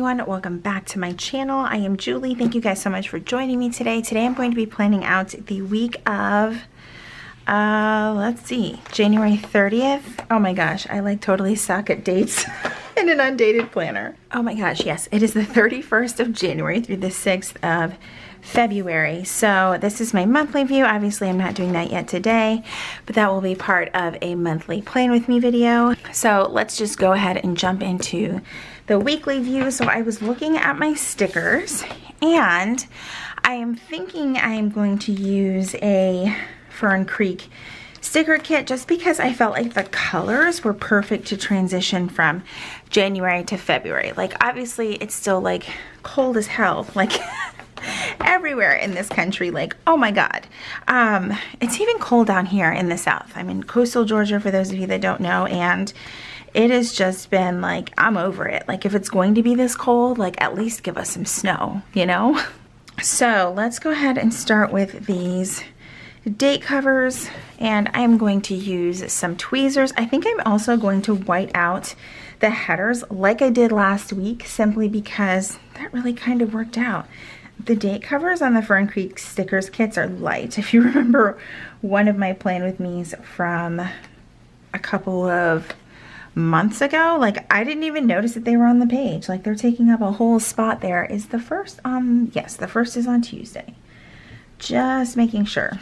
everyone, welcome back to my channel. I am Julie. Thank you guys so much for joining me today. Today I'm going to be planning out the week of let's see, January 30th. Oh my gosh, I like totally suck at dates in an undated planner. Oh my gosh, yes, it is the 31st of January through the 6th of February. So this is my monthly view. Obviously I'm not doing that yet today, but that will be part of a monthly plan with me video. So let's just go ahead and jump into the weekly view. So I was looking at my stickers and I am thinking I am going to use a Fern Creek sticker kit just because I felt like the colors were perfect to transition from January to February. Like obviously it's still like cold as hell, like everywhere in this country, like oh my god. It's even cold down here in the south. I'm in coastal Georgia, for those of you that don't know, and it has just been like, I'm over it. Like if it's going to be this cold, like at least give us some snow, you know? So let's go ahead and start with these date covers, and I'm going to use some tweezers. I think I'm also going to white out the headers like I did last week, simply because that really kind of worked out. The date covers on the Fern Creek stickers kits are light. If you remember one of my Plan With Me's from a couple of months ago, like I didn't even notice that they were on the page. Like they're taking up a whole spot there. Is the first yes, the first is on Tuesday. Just making sure.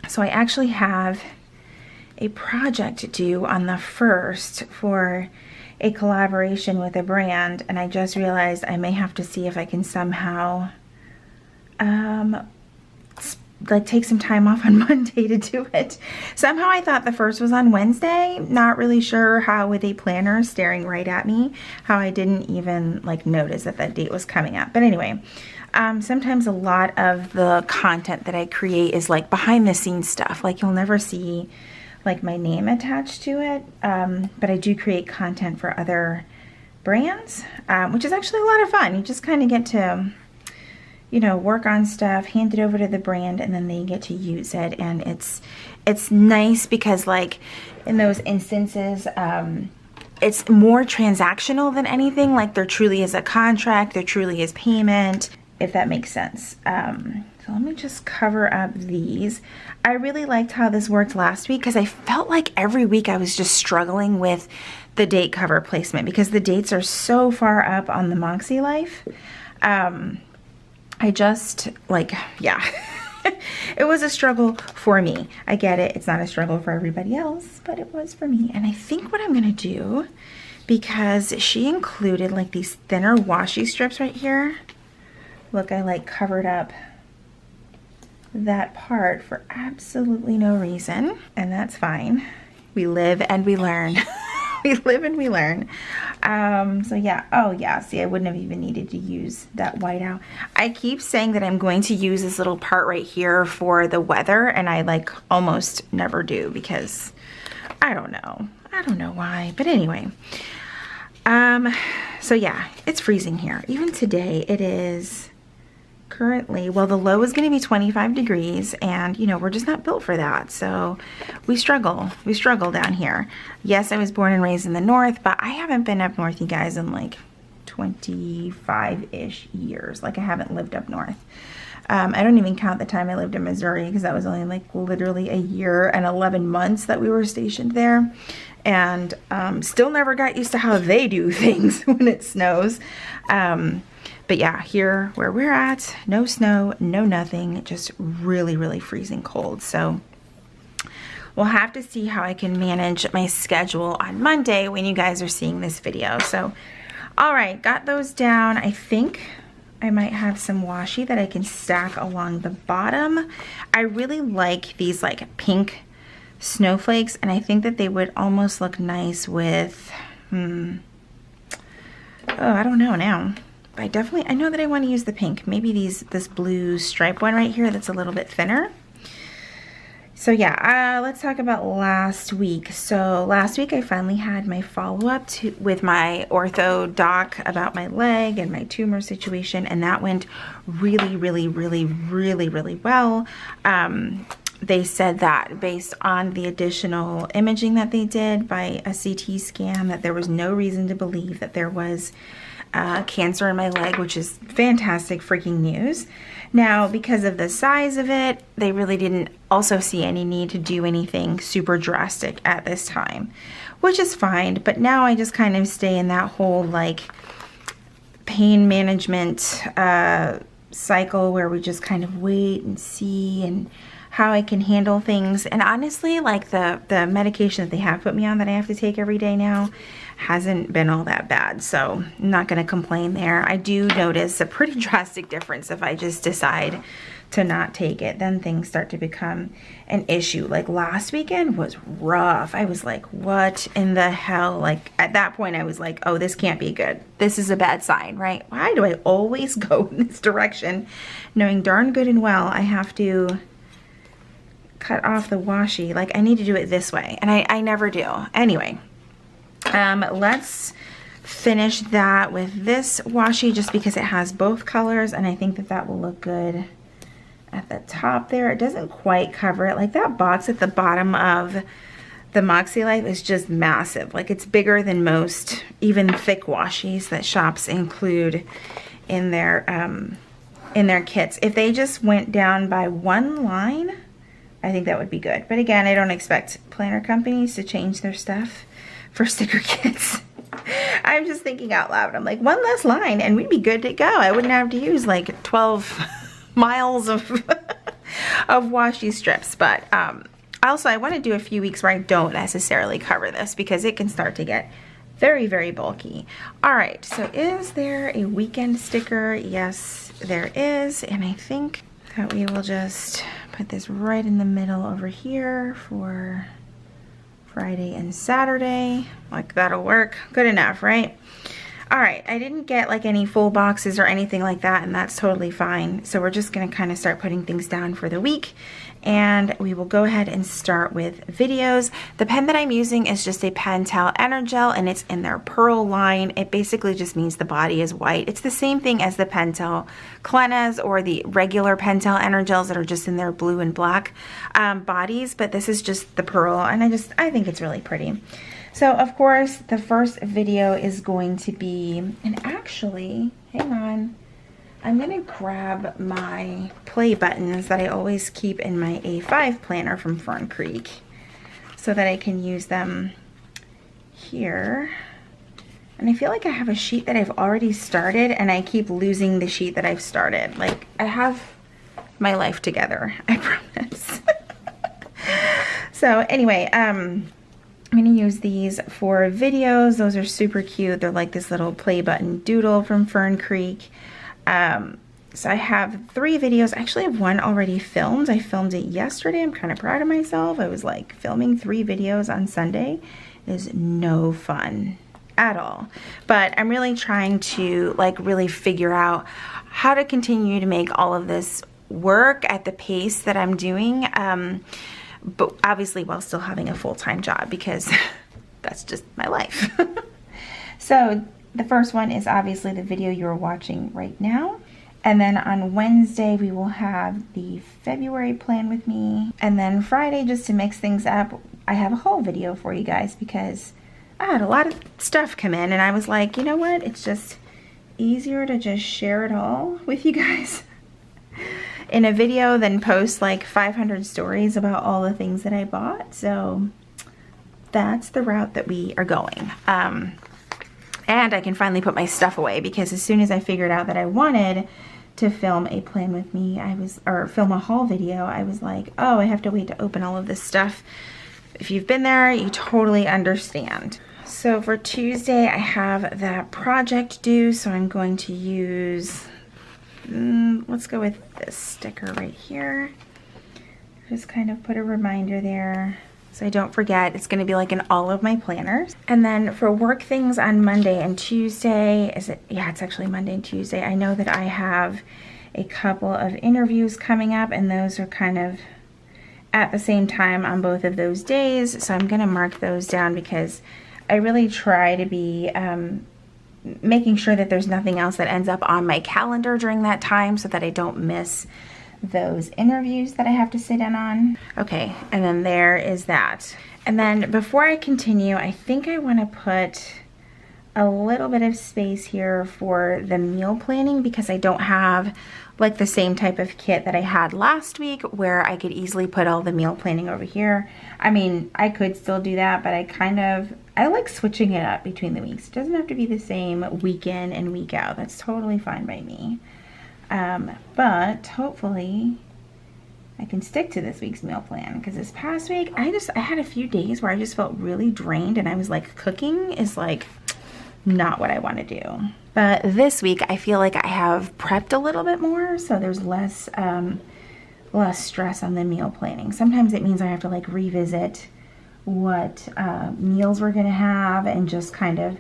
So I actually have a project due on the 1st for a collaboration with a brand, and I just realized I may have to see if I can somehow like take some time off on Monday to do it. Somehow I thought the 1st was on Wednesday. Not really sure how, with a planner staring right at me, how I didn't even like notice that that date was coming up. But anyway, sometimes a lot of the content that I create is like behind the scenes stuff. Like you'll never see like my name attached to it, but I do create content for other brands, which is actually a lot of fun. You just kind of get to, you know, work on stuff, hand it over to the brand, and then they get to use it. And it's nice because like in those instances, it's more transactional than anything. Like there truly is a contract, there truly is payment, if that makes sense. So let me just cover up these. I really liked how this worked last week because I felt like every week I was just struggling with the date cover placement because the dates are so far up on the MāksëLife. I just like, yeah, it was a struggle for me. I get it. It's not a struggle for everybody else, but it was for me. And I think what I'm going to do, because she included like these thinner washi strips right here. Look, I like covered up that part for absolutely no reason, and that's fine. We live and we learn. We live and we learn. So yeah, oh yeah, see, I wouldn't have even needed to use that whiteout. I keep saying that I'm going to use this little part right here for the weather, and I like almost never do because I don't know why, but anyway. So yeah, it's freezing here. Even today it is currently, well, the low is going to be 25 degrees, and you know, we're just not built for that. So we struggle down here. Yes, I was born and raised in the north, but I haven't been up north, you guys, in like 25-ish years. Like I haven't lived up north. I don't even count the time I lived in Missouri because that was only like literally a year and 11 months that we were stationed there, and still never got used to how they do things when it snows. But yeah, here where we're at, no snow, no nothing, just really, really freezing cold. So we'll have to see how I can manage my schedule on Monday when you guys are seeing this video. So, all right, got those down. I think I might have some washi that I can stack along the bottom. I really like these like pink snowflakes, and I think that they would almost look nice with, oh, I don't know now. I know that I want to use the pink. Maybe this blue stripe one right here that's a little bit thinner. So yeah, let's talk about last week. So last week I finally had my follow-up with my ortho doc about my leg and my tumor situation, and that went really, really, really, really, really well. They said that based on the additional imaging that they did by a CT scan, that there was no reason to believe that there was cancer in my leg, which is fantastic freaking news. Now, because of the size of it, they really didn't also see any need to do anything super drastic at this time, which is fine. But now I just kind of stay in that whole like pain management cycle where we just kind of wait and see and how I can handle things. And honestly, like the medication that they have put me on that I have to take every day now hasn't been all that bad. So I'm not going to complain there. I do notice a pretty drastic difference if I just decide to not take it. Then things start to become an issue. Like last weekend was rough. I was like, what in the hell? Like at that point I was like, oh, this can't be good. This is a bad sign, right? Why do I always go in this direction knowing darn good and well I have to cut off the washi? Like I need to do it this way, and I never do. Anyway, let's finish that with this washi just because it has both colors, and I think that that will look good at the top there. It doesn't quite cover it. Like that box at the bottom of the MāksëLife is just massive. Like it's bigger than most even thick washis that shops include in their kits. If they just went down by one line, I think that would be good. But again, I don't expect planner companies to change their stuff for sticker kits. I'm just thinking out loud. I'm like, one less line and we'd be good to go. I wouldn't have to use like 12 miles of washi strips. But also I want to do a few weeks where I don't necessarily cover this because it can start to get very, very bulky. All right, so is there a weekend sticker? Yes, there is. And I think that we will just put this right in the middle over here for Friday and Saturday. Like that'll work. Good enough, right? All right, I didn't get like any full boxes or anything like that, and that's totally fine. So we're just gonna kind of start putting things down for the week, and we will go ahead and start with videos. The pen that I'm using is just a Pentel Energel, and it's in their Pearl line. It basically just means the body is white. It's the same thing as the Pentel Clenas or the regular Pentel Energels that are just in their blue and black bodies, but this is just the Pearl, and I think it's really pretty. So of course the first video is going to be, and actually, hang on, I'm gonna grab my play buttons that I always keep in my A5 planner from Fern Creek so that I can use them here. And I feel like I have a sheet that I've already started and I keep losing the sheet that I've started. Like I have my life together, I promise. So anyway, I'm gonna use these for videos. Those are super cute. They're like this little play button doodle from Fern Creek. So I have 3 videos. I actually have one already filmed. I filmed it yesterday. I'm kind of proud of myself. I was like, filming 3 videos on Sunday is no fun at all. But I'm really trying to like really figure out how to continue to make all of this work at the pace that I'm doing. But obviously while still having a full-time job, because that's just my life. So the first one is obviously the video you're watching right now. And then on Wednesday, we will have the February plan with me. And then Friday, just to mix things up, I have a haul video for you guys because I had a lot of stuff come in and I was like, you know what? It's just easier to just share it all with you guys in a video than post like 500 stories about all the things that I bought. So that's the route that we are going. And I can finally put my stuff away because as soon as I figured out that I wanted to film a plan with me, or film a haul video, I was like, oh, I have to wait to open all of this stuff. If you've been there, you totally understand. So for Tuesday, I have that project due, so I'm going to use, let's go with this sticker right here. Just kind of put a reminder there so I don't forget. It's going to be like in all of my planners. And then for work things on Monday and Tuesday, yeah, it's actually Monday and Tuesday. I know that I have a couple of interviews coming up, and those are kind of at the same time on both of those days. So I'm going to mark those down because I really try to be making sure that there's nothing else that ends up on my calendar during that time so that I don't miss those interviews that I have to sit in on. Okay, and then there is that. And then before I continue, I think I want to put a little bit of space here for the meal planning because I don't have like the same type of kit that I had last week where I could easily put all the meal planning over here. I mean, I could still do that, but I like switching it up between the weeks. It doesn't have to be the same week in and week out. That's totally fine by me. But hopefully I can stick to this week's meal plan because this past week I had a few days where I just felt really drained and I was like, cooking is like not what I want to do. But this week I feel like I have prepped a little bit more, so there's less stress on the meal planning. Sometimes it means I have to like revisit what meals we're gonna have and just kind of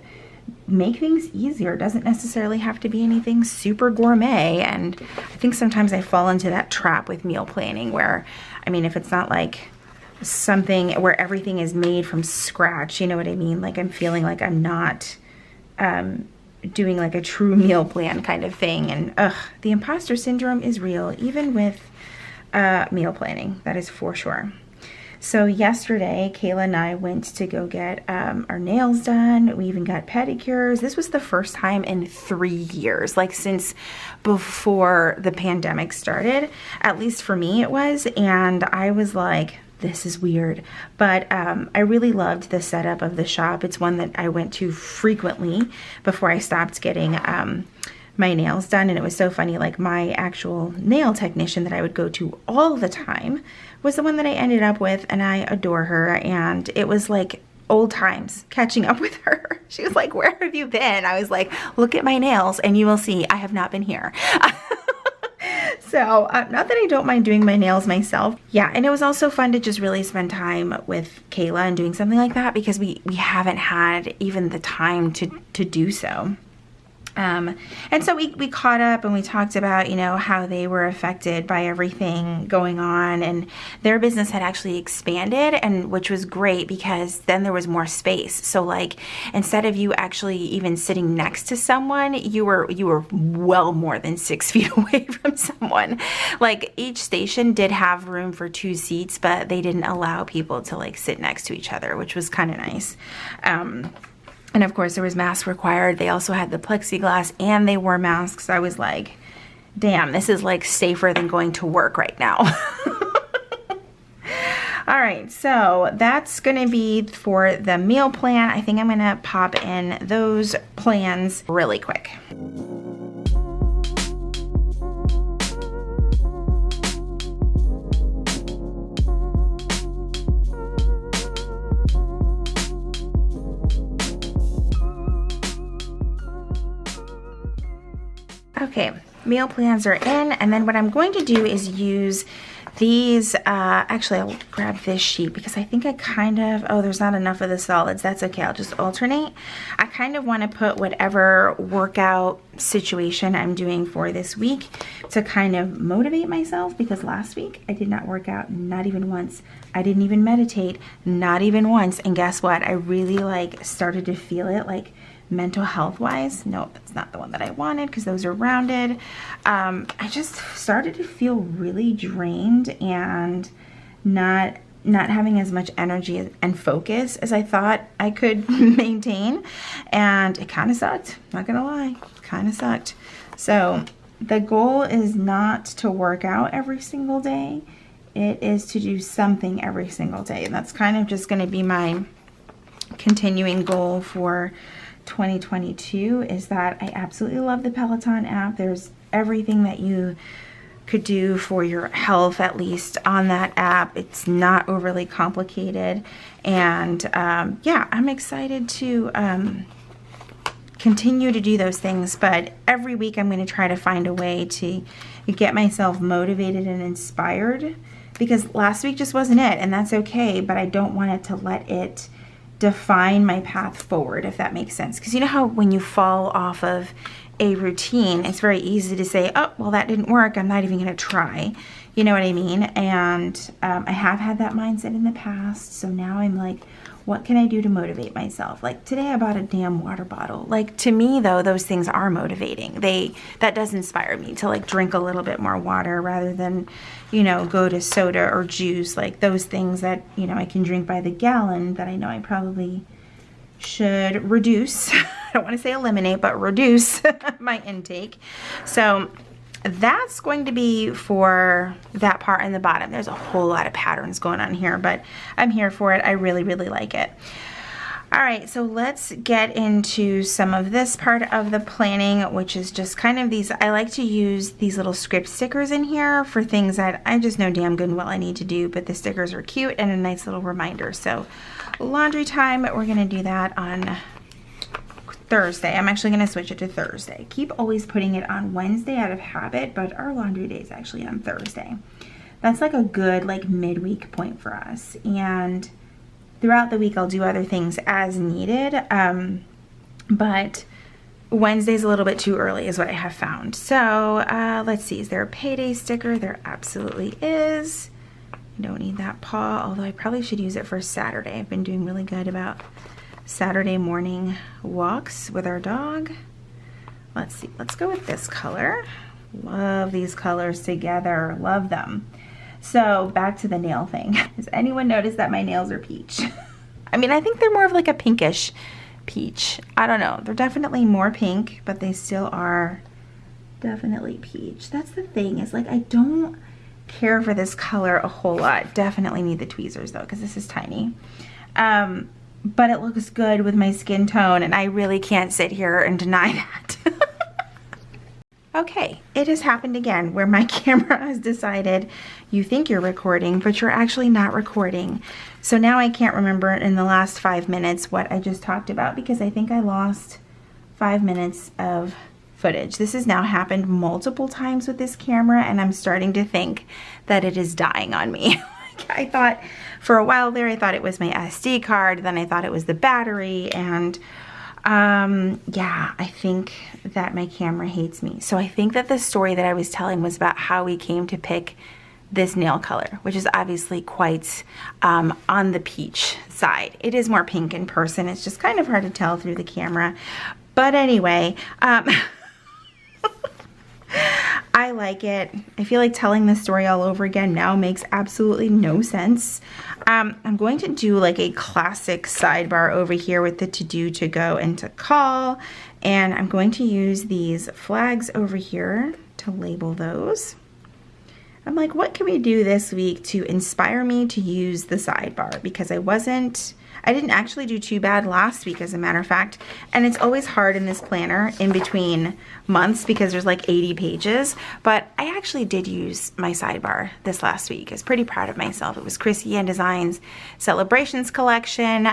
make things easier. It doesn't necessarily have to be anything super gourmet, and I think sometimes I fall into that trap with meal planning where, I mean, if it's not like something where everything is made from scratch, you know what I mean? Like I'm feeling like I'm not doing like a true meal plan kind of thing, and the imposter syndrome is real, even with meal planning, that is for sure. So yesterday, Kayla and I went to go get our nails done. We even got pedicures. This was the first time in 3 years, like since before the pandemic started, at least for me it was. And I was like, this is weird. But I really loved the setup of the shop. It's one that I went to frequently before I stopped getting my nails done. And it was so funny, like my actual nail technician that I would go to all the time was the one that I ended up with, and I adore her. And it was like old times catching up with her. She was like, where have you been? I was like, look at my nails and you will see I have not been here. So not that I don't mind doing my nails myself. Yeah, and it was also fun to just really spend time with Kayla and doing something like that because we haven't had even the time to do so. And so we caught up and we talked about, you know, how they were affected by everything going on, and their business had actually expanded, and which was great because then there was more space. So like instead of you actually even sitting next to someone, you were well more than 6 feet away from someone. Like each station did have room for 2 seats, but they didn't allow people to like sit next to each other, which was kind of nice. And of course there was masks required. They also had the plexiglass and they wore masks. I was like, damn, this is like safer than going to work right now. All right, so that's gonna be for the meal plan. I think I'm gonna pop in those plans really quick. Okay, meal plans are in, and then what I'm going to do is use these, actually I'll grab this sheet because I think I kind of, oh, there's not enough of the solids. That's okay, I'll just alternate. I kind of want to put whatever workout situation I'm doing for this week to kind of motivate myself, because last week I did not work out, not even once. I didn't even meditate, not even once. And guess what? I really like started to feel it, like mental health wise. No, that's not the one that I wanted because those are rounded. I just started to feel really drained and not having as much energy and focus as I thought I could maintain, and it kind of sucked, not gonna lie, kind of sucked. So the goal is not to work out every single day, it is to do something every single day, and that's kind of just going to be my continuing goal for 2022, is that I absolutely love the Peloton app. There's everything that you could do for your health, at least on that app. It's not overly complicated, and yeah, I'm excited to continue to do those things. But every week I'm going to try to find a way to get myself motivated and inspired, because last week just wasn't it, and that's okay, but I don't want it to let it define my path forward, if that makes sense. Because you know how when you fall off of a routine, it's very easy to say, oh, well, that didn't work, I'm not even going to try. You know what I mean? And I have had that mindset in the past, so now I'm like, what can I do to motivate myself? Like today I bought a damn water bottle. Like to me though, those things are motivating. That does inspire me to like drink a little bit more water rather than, you know, go to soda or juice, like those things that, you know, I can drink by the gallon that I know I probably should reduce. I don't want to say eliminate, but reduce my intake. So that's going to be for that part in the bottom. There's a whole lot of patterns going on here, but I'm here for it. I really, really like it. All right, so let's get into some of this part of the planning, which is just kind of these. I like to use these little script stickers in here for things that I just know damn good and well I need to do, but the stickers are cute and a nice little reminder. So laundry time, we're gonna do that on Thursday. I'm actually gonna switch it to Thursday. Keep always putting it on Wednesday out of habit, but our laundry day is actually on Thursday. That's like a good like midweek point for us. And throughout the week, I'll do other things as needed, but Wednesday's a little bit too early is what I have found. So let's see, is there a payday sticker? There absolutely is. I don't need that paw, although I probably should use it for Saturday. I've been doing really good about Saturday morning walks with our dog. Let's see, let's go with this color. Love these colors together, love them. So back to the nail thing. Has anyone noticed that my nails are peach? I mean, I think they're more of like a pinkish peach. I don't know. They're definitely more pink, but they still are definitely peach. That's the thing, is like I don't care for this color a whole lot. Definitely need the tweezers though, because this is tiny. But it looks good with my skin tone, and I really can't sit here and deny that. Okay, it has happened again where my camera has decided you think you're recording, but you're actually not recording. So now I can't remember in the last 5 minutes what I just talked about, because I think I lost 5 minutes of footage. This has now happened multiple times with this camera, and I'm starting to think that it is dying on me. I thought for a while there, I thought it was my SD card, then I thought it was the battery, and yeah, I think that my camera hates me. So I think that the story that I was telling was about how we came to pick this nail color, which is obviously quite on the peach side. It is more pink in person. It's just kind of hard to tell through the camera. But anyway, I like it. I feel like telling this story all over again now makes absolutely no sense. I'm going to do like a classic sidebar over here with the to do, to go, and to call. And I'm going to use these flags over here to label those. I'm like, what can we do this week to inspire me to use the sidebar? Because I didn't actually do too bad last week, as a matter of fact. And it's always hard in this planner in between months because there's like 80 pages. But I actually did use my sidebar this last week. I was pretty proud of myself. It was Chrissy Ann Designs Celebrations Collection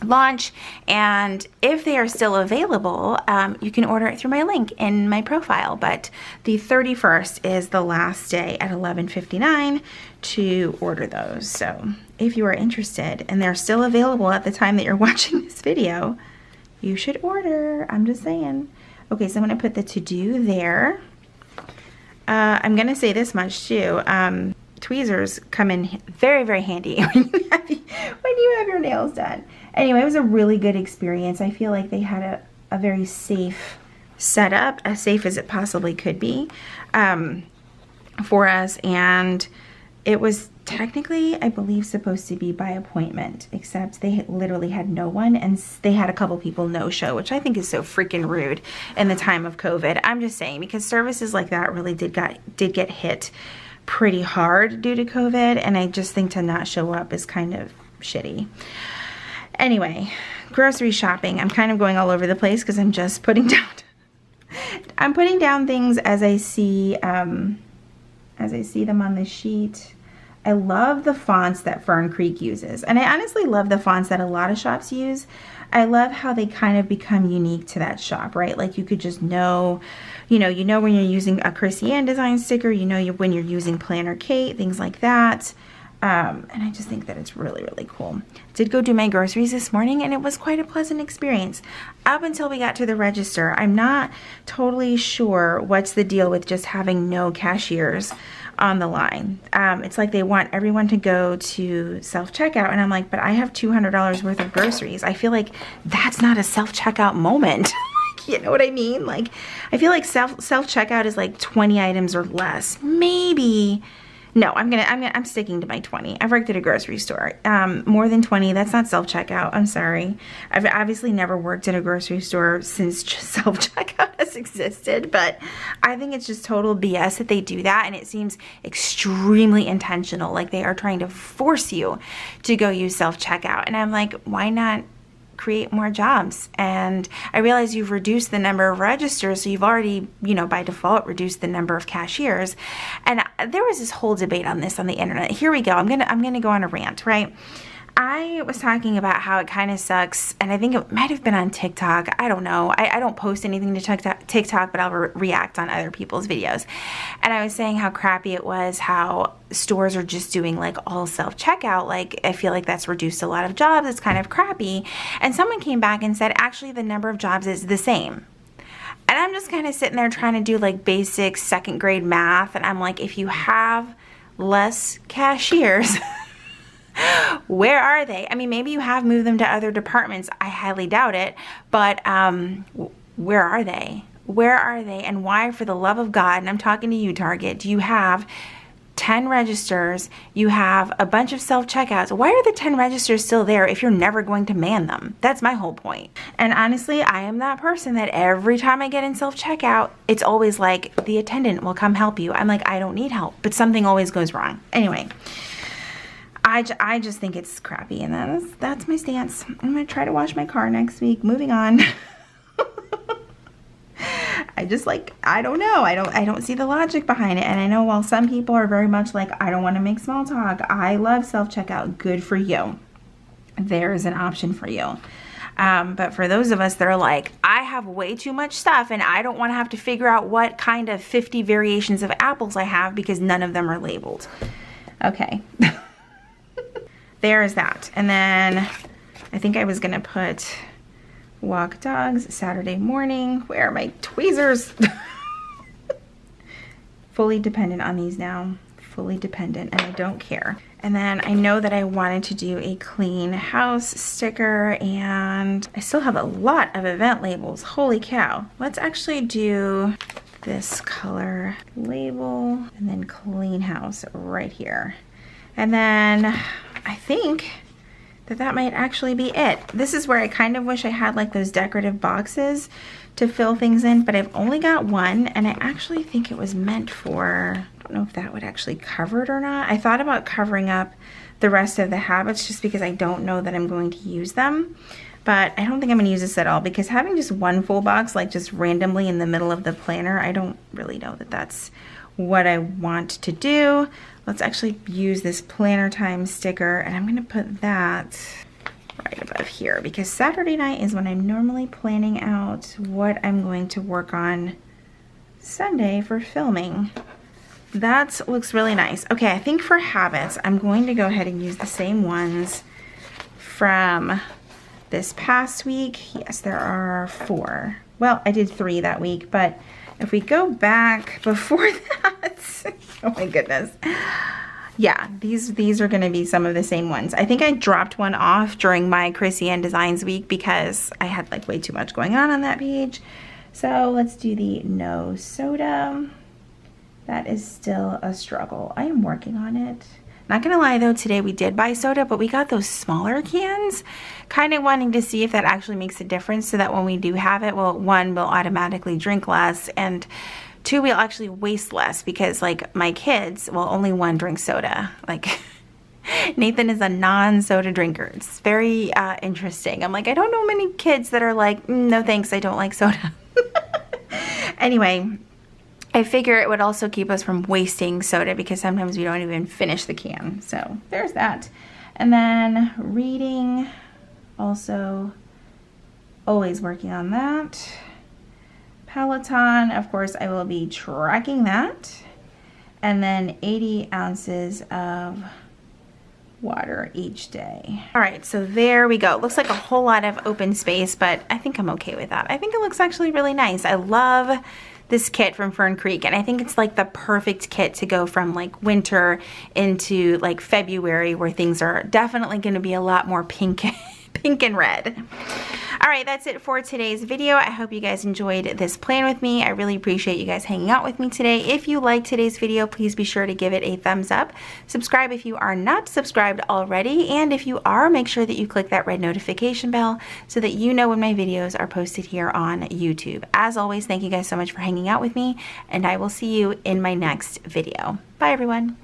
launch, and if they are still available, you can order it through my link in my profile. But the 31st is the last day at 11:59 to order those. So if you are interested and they're still available at the time that you're watching this video, you should order. I'm just saying. Okay, so I'm going to put the to do there. I'm going to say this much too. Tweezers come in very, very handy when you have your nails done. Anyway, it was a really good experience. I feel like they had a very safe setup, as safe as it possibly could be for us. And it was technically, I believe, supposed to be by appointment, except they literally had no one, and they had a couple people no-show, which I think is so freaking rude in the time of COVID. I'm just saying, because services like that really did get hit pretty hard due to COVID, and I just think to not show up is kind of shitty. Anyway, grocery shopping. I'm kind of going all over the place because I'm just putting down things as I see them on the sheet. I love the fonts that Fern Creek uses, and I honestly love the fonts that a lot of shops use. I love how they kind of become unique to that shop, right? Like you could just know, you know when you're using a Chrissy Ann Design sticker, when you're using Planner Kate, things like that. And I just think that it's really, really cool. Did go do my groceries this morning, and it was quite a pleasant experience up until we got to the register. I'm not totally sure what's the deal with just having no cashiers on the line. It's like they want everyone to go to self-checkout, and I'm like, but I have $200 worth of groceries. I feel like that's not a self-checkout moment. You know what I mean? Like, I feel like self-checkout is like 20 items or less. Maybe No, I'm sticking to my 20. I've worked at a grocery store. More than 20, that's not self-checkout. I'm sorry. I've obviously never worked at a grocery store since self-checkout has existed, but I think it's just total BS that they do that, and it seems extremely intentional, like they are trying to force you to go use self-checkout. And I'm like, why not create more jobs? And I realize you've reduced the number of registers, so you've already, by default reduced the number of cashiers. And there was this whole debate on this on the internet. Here we go. I'm gonna go on a rant, right? I was talking about how it kind of sucks, and I think it might have been on TikTok. I don't know. I don't post anything to TikTok, but I'll react on other people's videos. And I was saying how crappy it was, how stores are just doing like all self-checkout. Like, I feel like that's reduced a lot of jobs. It's kind of crappy. And someone came back and said, actually, the number of jobs is the same. And I'm just kind of sitting there trying to do like basic second grade math. And I'm like, if you have less cashiers, where are they? I mean, maybe you have moved them to other departments. I highly doubt it. But where are they? Where are they? And why, for the love of God, and I'm talking to you, Target, do you have 10 registers? You have a bunch of self-checkouts. Why are the 10 registers still there if you're never going to man them? That's my whole point. And honestly, I am that person that every time I get in self-checkout, it's always like, the attendant will come help you. I'm like, I don't need help, but something always goes wrong. Anyway, I just think it's crappy, and that's my stance. I'm gonna try to wash my car next week. Moving on. I don't know. I don't see the logic behind it. And I know while some people are very much like, I don't want to make small talk, I love self-checkout. Good for you. There's an option for you. But for those of us that are like, I have way too much stuff and I don't want to have to figure out what kind of 50 variations of apples I have because none of them are labeled. Okay. There's that. And then I think I was going to put walk dogs Saturday morning. Where are my tweezers? Fully dependent on these now. Fully dependent, and I don't care. And then I know that I wanted to do a clean house sticker, and I still have a lot of event labels. Holy cow. Let's actually do this color label and then clean house right here. And then I think that might actually be it. This is where I kind of wish I had like those decorative boxes to fill things in, but I've only got one, and I actually think it was meant for, I don't know if that would actually cover it or not. I thought about covering up the rest of the habits just because I don't know that I'm going to use them, but I don't think I'm gonna use this at all, because having just one full box like just randomly in the middle of the planner, I don't really know that that's what I want to do. Let's actually use this planner time sticker, and I'm gonna put that right above here because Saturday night is when I'm normally planning out what I'm going to work on Sunday for filming. That looks really nice. Okay, I think for habits, I'm going to go ahead and use the same ones from this past week. Yes, there are 4. Well, I did 3 that week, but if we go back before that, oh my goodness. Yeah, these are gonna be some of the same ones. I think I dropped one off during my Chrissy Ann Designs week because I had like way too much going on that page. So let's do the no soda. That is still a struggle. I am working on it. Not gonna lie though, today we did buy soda, but we got those smaller cans. Kind of wanting to see if that actually makes a difference so that when we do have it, well, 1, we'll automatically drink less, and 2, we'll actually waste less because like my kids, well, only 1 drinks soda. Like Nathan is a non-soda drinker. It's very interesting. I'm like, I don't know many kids that are like, no thanks, I don't like soda. Anyway, I figure it would also keep us from wasting soda because sometimes we don't even finish the can. So there's that. And then reading, also always working on that. Peloton, of course, I will be tracking that. And then 80 ounces of water each day. All right, so there we go. It looks like a whole lot of open space, but I think I'm okay with that. I think it looks actually really nice. I love this kit from Fern Creek, and I think it's like the perfect kit to go from like winter into like February, where things are definitely going to be a lot more pink and red. All All right, that's it for today's video. I hope you guys enjoyed this plan with me. I really appreciate you guys hanging out with me today. If you liked today's video, please be sure to give it a thumbs up. Subscribe if you are not subscribed already. And if you are, make sure that you click that red notification bell so that you know when my videos are posted here on YouTube. As always, thank you guys so much for hanging out with me, and I will see you in my next video. Bye, everyone.